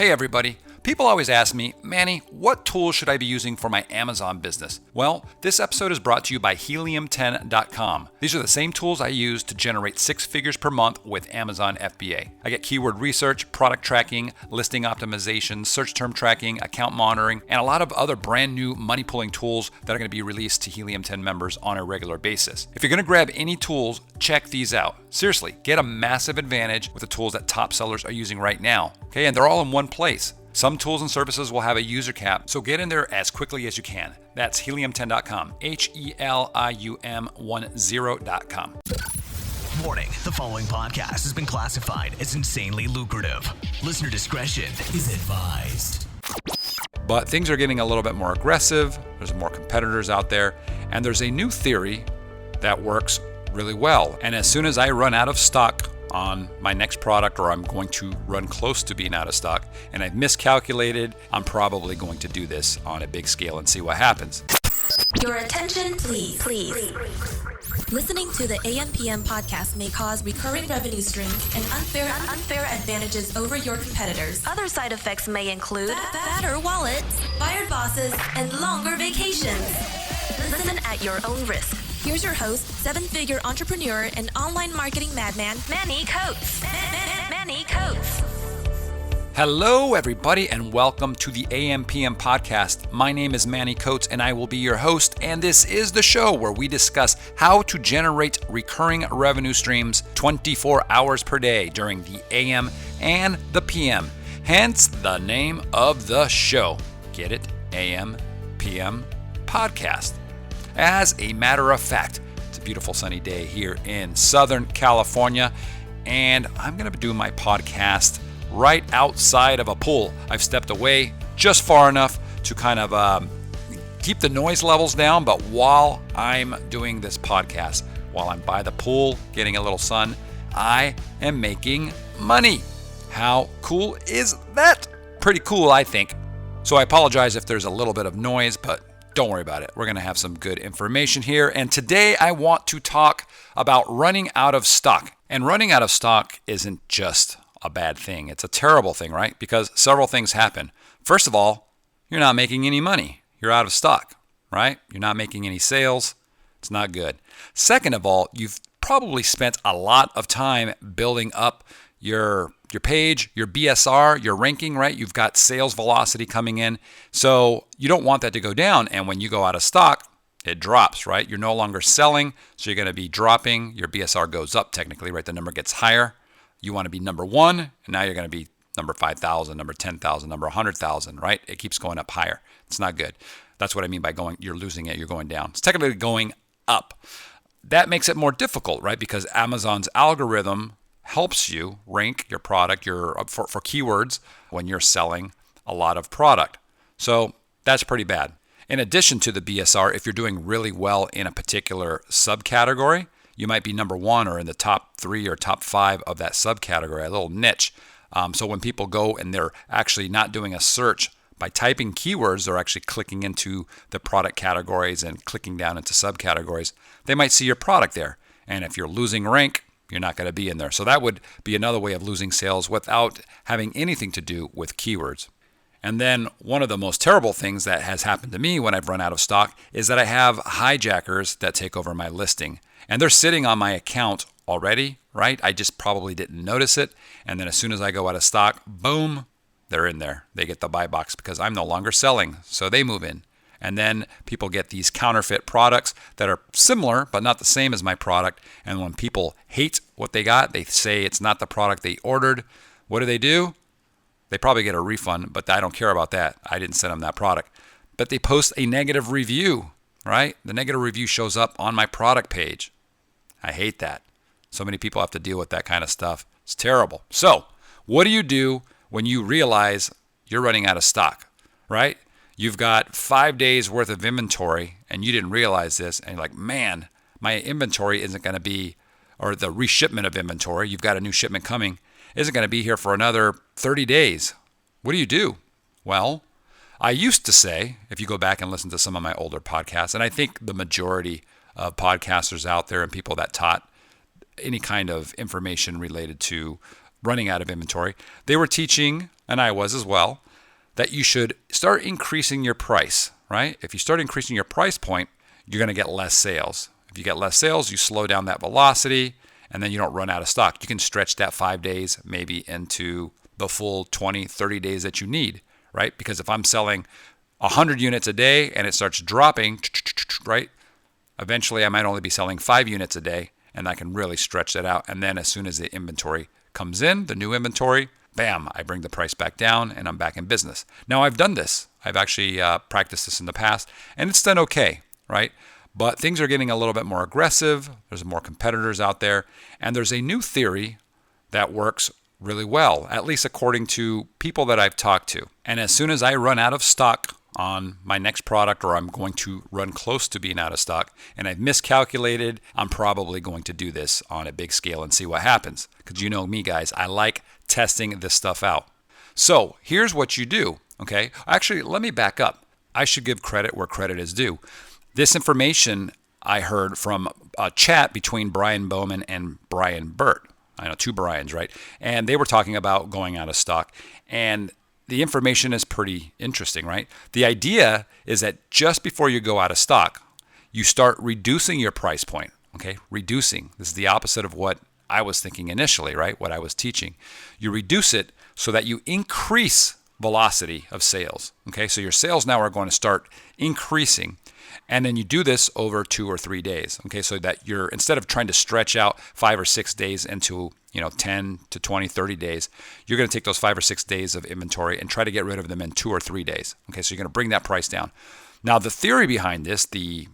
Hey everybody. People always ask me, Manny, what tools should I be using for my Amazon business? Well, this episode is brought to you by helium10.com. These are the same tools I use to generate 6 figures per month with Amazon FBA. I get keyword research, product tracking, listing optimization, search term tracking, account monitoring, and a lot of other brand new money pulling tools that are going to be released to Helium 10 members on a regular basis. If you're going to grab any tools, check these out. Seriously, get a massive advantage with the tools that top sellers are using right now. Okay, and they're all in one place. Some tools and services will have a user cap, so get in there as quickly as you can. That's helium10.com, helium10.com. Warning, the following podcast has been classified as insanely lucrative. Listener discretion is advised. But things are getting a little bit more aggressive. There's more competitors out there, and there's a new theory that works really well. And as soon as I run out of stock on my next product, or I'm going to run close to being out of stock, and I've miscalculated, I'm probably going to do this on a big scale and see what happens. Your attention, please. Listening to the AM/PM podcast may cause recurring revenue streams and unfair advantages over your competitors. Other side effects may include fatter wallets, fired bosses, and longer vacations. Listen at your own risk. Here's your host, 7-figure entrepreneur and online marketing madman, Manny Coates. Manny Coates. Hello, everybody, and welcome to the AM/PM podcast. My name is Manny Coates, and I will be your host, and this is the show where we discuss how to generate recurring revenue streams 24 hours per day during the AM and the PM. Hence the name of the show. Get it? AM/PM podcast. As a matter of fact, it's a beautiful sunny day here in Southern California, and I'm going to be doing my podcast right outside of a pool. I've stepped away just far enough to kind of keep the noise levels down, but while I'm doing this podcast, while I'm by the pool getting a little sun, I am making money. How cool is that? Pretty cool, I think. So I apologize if there's a little bit of noise, but don't worry about it. We're going to have some good information here. And today I want to talk about running out of stock. And running out of stock isn't just a bad thing. It's a terrible thing, right? Because several things happen. First of all, you're not making any money. You're out of stock, right? You're not making any sales. It's not good. Second of all, you've probably spent a lot of time building up your page, your BSR, your ranking, right? You've got sales velocity coming in. So you don't want that to go down. And when you go out of stock, it drops, right? You're no longer selling. So you're going to be dropping. Your BSR goes up technically, right? The number gets higher. You want to be number 1. And now you're going to be number 5,000, number 10,000, number 100,000, right? It keeps going up higher. It's not good. That's what I mean by you're losing it. You're going down. It's technically going up. That makes it more difficult, right? Because Amazon's algorithm helps you rank your product for keywords when you're selling a lot of product. So that's pretty bad. In addition to the BSR, if you're doing really well in a particular subcategory, you might be number 1 or in the top 3 or top 5 of that subcategory, a little niche. So when people go and they're actually not doing a search by typing keywords, they're actually clicking into the product categories and clicking down into subcategories. They might see your product there. And if you're losing rank, you're not going to be in there. So that would be another way of losing sales without having anything to do with keywords. And then one of the most terrible things that has happened to me when I've run out of stock is that I have hijackers that take over my listing. And they're sitting on my account already, right? I just probably didn't notice it. And then as soon as I go out of stock, boom, they're in there. They get the buy box because I'm no longer selling. So they move in. And then people get these counterfeit products that are similar, but not the same as my product. And when people hate what they got, they say it's not the product they ordered. What do? They probably get a refund, but I don't care about that. I didn't send them that product. But they post a negative review, right? The negative review shows up on my product page. I hate that. So many people have to deal with that kind of stuff. It's terrible. So what do you do when you realize you're running out of stock, right? You've got 5 days worth of inventory and you didn't realize this. And you're like, man, my inventory isn't going to be, or the reshipment of inventory, you've got a new shipment coming, isn't going to be here for another 30 days. What do? Well, I used to say, if you go back and listen to some of my older podcasts, and I think the majority of podcasters out there and people that taught any kind of information related to running out of inventory, they were teaching and I was as well, that you should start increasing your price, right? If you start increasing your price point, you're going to get less sales. If you get less sales, you slow down that velocity, and then you don't run out of stock. You can stretch that 5 days maybe into the full 20, 30 days that you need, right? Because if I'm selling 100 units a day and it starts dropping, right? Eventually I might only be selling 5 units a day, and I can really stretch that out. And then as soon as the inventory comes in, the new inventory, bam, I bring the price back down and I'm back in business. Now I've done this. I've actually practiced this in the past, and it's done okay, right? But things are getting a little bit more aggressive. There's more competitors out there. And there's a new theory that works really well, at least according to people that I've talked to. And as soon as I run out of stock on my next product, or I'm going to run close to being out of stock, and I've miscalculated, I'm probably going to do this on a big scale and see what happens. Because you know me, guys, I like testing this stuff out. So here's what you do, okay? Actually, let me back up. I should give credit where credit is due. This information I heard from a chat between Brian Bowman and Brian Burt. I know 2 Brians, right? And they were talking about going out of stock. And the information is pretty interesting, right? The idea is that just before you go out of stock, you start reducing your price point, okay? Reducing. This is the opposite of what I was thinking initially, right? What I was teaching. You reduce it so that you increase velocity of sales, okay? So your sales now are going to start increasing. And then you do this over 2 or 3 days, okay? So that you're, instead of trying to stretch out 5 or 6 days into, 10 to 20, 30 days, you're going to take those 5 or 6 days of inventory and try to get rid of them in 2 or 3 days, okay? So you're going to bring that price down. Now, the theory behind this, the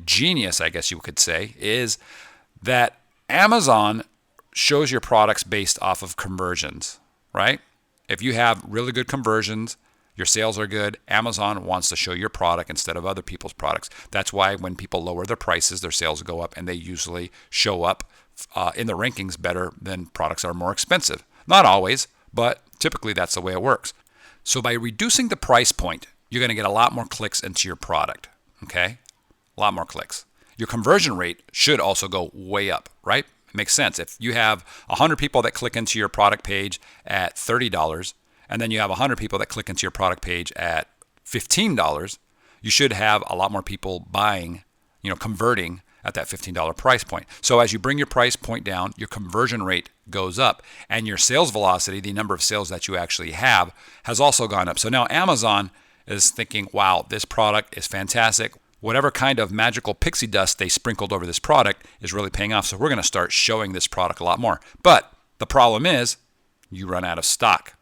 genius, I guess you could say, is that Amazon shows your products based off of conversions, right? If you have really good conversions, your sales are good, Amazon wants to show your product instead of other people's products. That's why when people lower their prices, their sales go up, and they usually show up in the rankings better than products that are more expensive. Not always, but typically that's the way it works. So by reducing the price point, you're going to get a lot more clicks into your product, okay? A lot more clicks. Your conversion rate should also go way up, right? It makes sense. If you have 100 people that click into your product page at $30, and then you have 100 people that click into your product page at $15, you should have a lot more people buying, converting at that $15 price point. So as you bring your price point down, your conversion rate goes up, and your sales velocity, the number of sales that you actually have, has also gone up. So now Amazon is thinking, wow, this product is fantastic. Whatever kind of magical pixie dust they sprinkled over this product is really paying off. So we're going to start showing this product a lot more. But the problem is you run out of stock.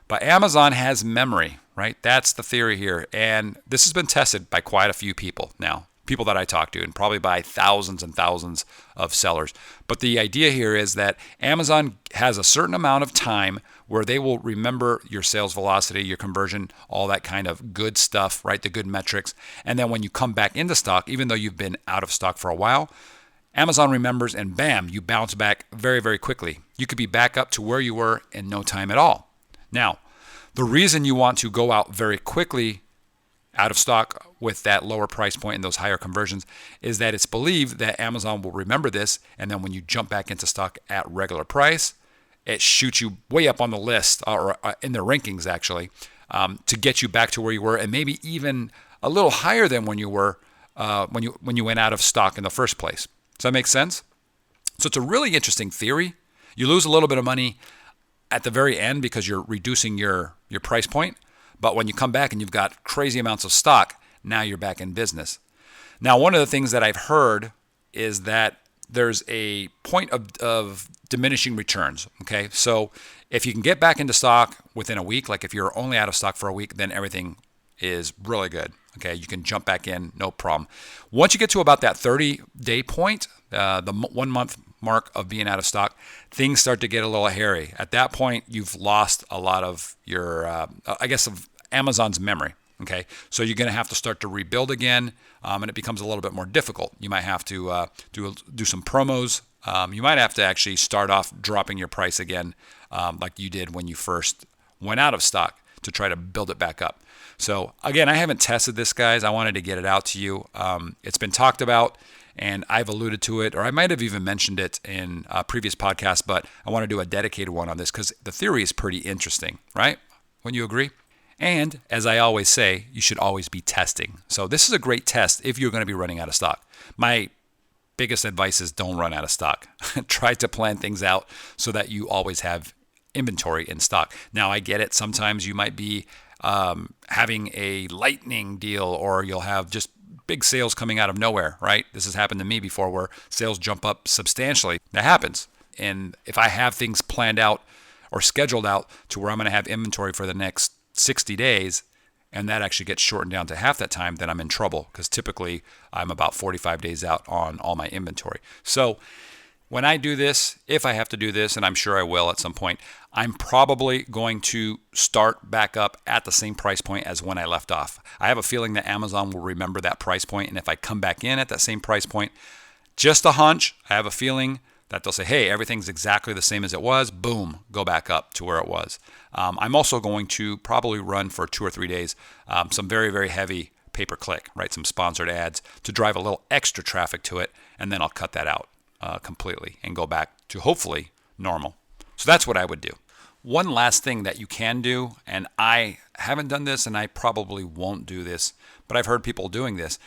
But Amazon has memory, right? That's the theory here. And this has been tested by quite a few people now, people that I talk to, and probably by thousands and thousands of sellers. But the idea here is that Amazon has a certain amount of time where they will remember your sales velocity, your conversion, all that kind of good stuff, right? The good metrics. And then when you come back into stock, even though you've been out of stock for a while, Amazon remembers, and bam, you bounce back very, very quickly. You could be back up to where you were in no time at all. Now, the reason you want to go out very quickly out of stock with that lower price point and those higher conversions is that it's believed that Amazon will remember this, and then when you jump back into stock at regular price, it shoots you way up on the list, or in the rankings actually, to get you back to where you were, and maybe even a little higher than when you were when you went out of stock in the first place. Does that make sense? So it's a really interesting theory. You lose a little bit of money at the very end because you're reducing your price point. But when you come back and you've got crazy amounts of stock, now you're back in business. Now, one of the things that I've heard is that there's a point of diminishing returns, okay? So if you can get back into stock within a week, like if you're only out of stock for a week, then everything is really good, okay? You can jump back in, no problem. Once you get to about that 30-day point, the 1 month mark of being out of stock, things start to get a little hairy. At that point, you've lost a lot of your, of Amazon's memory. Okay, so you're going to have to start to rebuild again, and it becomes a little bit more difficult. You might have to do some promos. You might have to actually start off dropping your price again, like you did when you first went out of stock, to try to build it back up. So again, I haven't tested this, guys. I wanted to get it out to you. It's been talked about, And I've alluded to it, or I might have even mentioned it in a previous podcast, but I want to do a dedicated one on this because the theory is pretty interesting, right? Wouldn't you agree? And as I always say, you should always be testing. So this is a great test if you're going to be running out of stock. My biggest advice is don't run out of stock. Try to plan things out so that you always have inventory in stock. Now, I get it. Sometimes you might be having a lightning deal, or you'll have just big sales coming out of nowhere, right? This has happened to me before where sales jump up substantially. That happens. And if I have things planned out or scheduled out to where I'm going to have inventory for the next 60 days, and that actually gets shortened down to half that time, then I'm in trouble because typically I'm about 45 days out on all my inventory. So when I do this, if I have to do this, and I'm sure I will at some point, I'm probably going to start back up at the same price point as when I left off. I have a feeling that Amazon will remember that price point, and if I come back in at that same price point, just a hunch, I have a feeling that they'll say, hey, everything's exactly the same as it was, boom, go back up to where it was. I'm also going to probably run for 2 or 3 days some very, very heavy pay-per-click, right? Some sponsored ads to drive a little extra traffic to it, and then I'll cut that out completely and go back to hopefully normal. So that's what I would do. One last thing that you can do, and I haven't done this and I probably won't do this, but I've heard people doing this,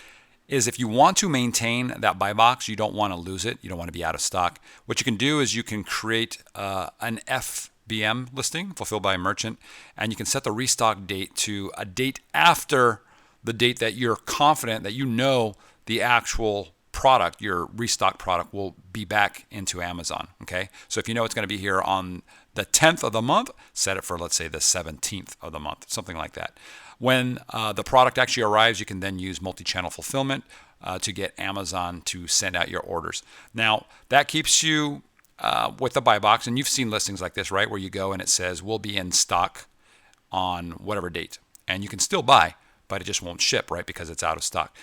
is if you want to maintain that buy box, you don't want to lose it, you don't want to be out of stock, what you can do is you can create an FBM listing, fulfilled by a merchant, and you can set the restock date to a date after the date that you're confident that you know the actual product, your restock product, will be back into Amazon, okay? So if you know it's going to be here on the 10th of the month, set it for, let's say, the 17th of the month, something like that. When the product actually arrives, you can then use multi-channel fulfillment to get Amazon to send out your orders. Now, that keeps you with the buy box, and you've seen listings like this, right, where you go and it says, we'll be in stock on whatever date. And you can still buy, but it just won't ship, right, because it's out of stock.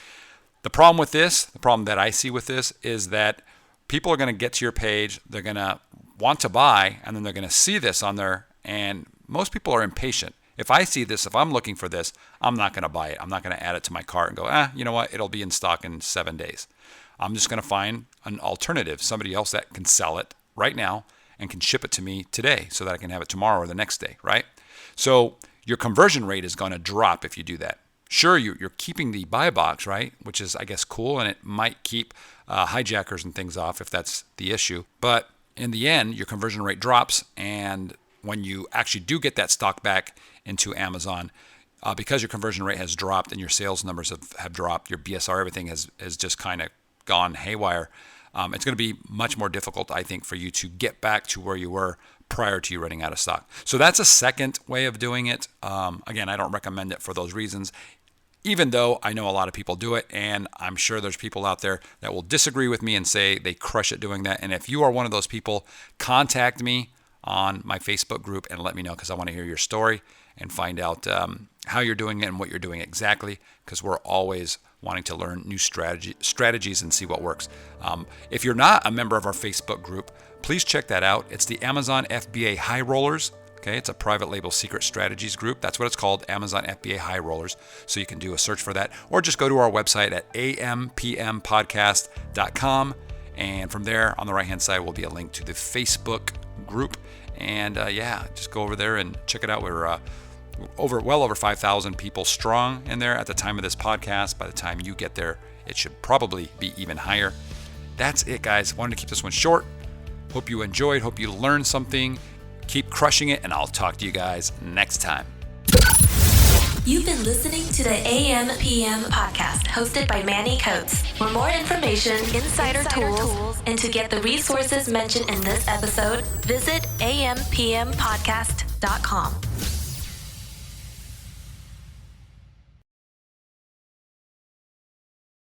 The problem with this, the problem that I see with this, is that people are going to get to your page, they're going to want to buy, and then they're going to see this on there, and most people are impatient. If I see this, if I'm looking for this, I'm not going to buy it. I'm not going to add it to my cart and go, you know what, it'll be in stock in 7 days. I'm just going to find an alternative, somebody else that can sell it right now and can ship it to me today so that I can have it tomorrow or the next day, right? So your conversion rate is going to drop if you do that. Sure, you're keeping the buy box, right, which is, I guess, cool, and it might keep hijackers and things off if that's the issue. But in the end, your conversion rate drops, and when you actually do get that stock back into Amazon, because your conversion rate has dropped and your sales numbers have dropped, your BSR, everything has just kind of gone haywire, it's going to be much more difficult, I think, for you to get back to where you were prior to you running out of stock. So that's a second way of doing it. Again, I don't recommend it for those reasons, even though I know a lot of people do it, and I'm sure there's people out there that will disagree with me and say they crush it doing that. And if you are one of those people, contact me on my Facebook group and let me know, because I want to hear your story and find out how you're doing it and what you're doing exactly, because we're always wanting to learn new strategies and see what works. If you're not a member of our Facebook group, please check that out. It's the Amazon FBA High Rollers. Okay, it's a private label secret strategies group. That's what it's called, Amazon FBA High Rollers. So you can do a search for that, or just go to our website at ampmpodcast.com. And from there, on the right-hand side, will be a link to the Facebook group. And just go over there and check it out. We're well over 5,000 people strong in there at the time of this podcast. By the time you get there, it should probably be even higher. That's it, guys. Wanted to keep this one short. Hope you enjoyed. Hope you learned something. Keep crushing it, and I'll talk to you guys next time. You've been listening to the AM/PM podcast hosted by Manny Coates. For more information, insider tools, and to get the resources mentioned in this episode, visit ampmpodcast.com.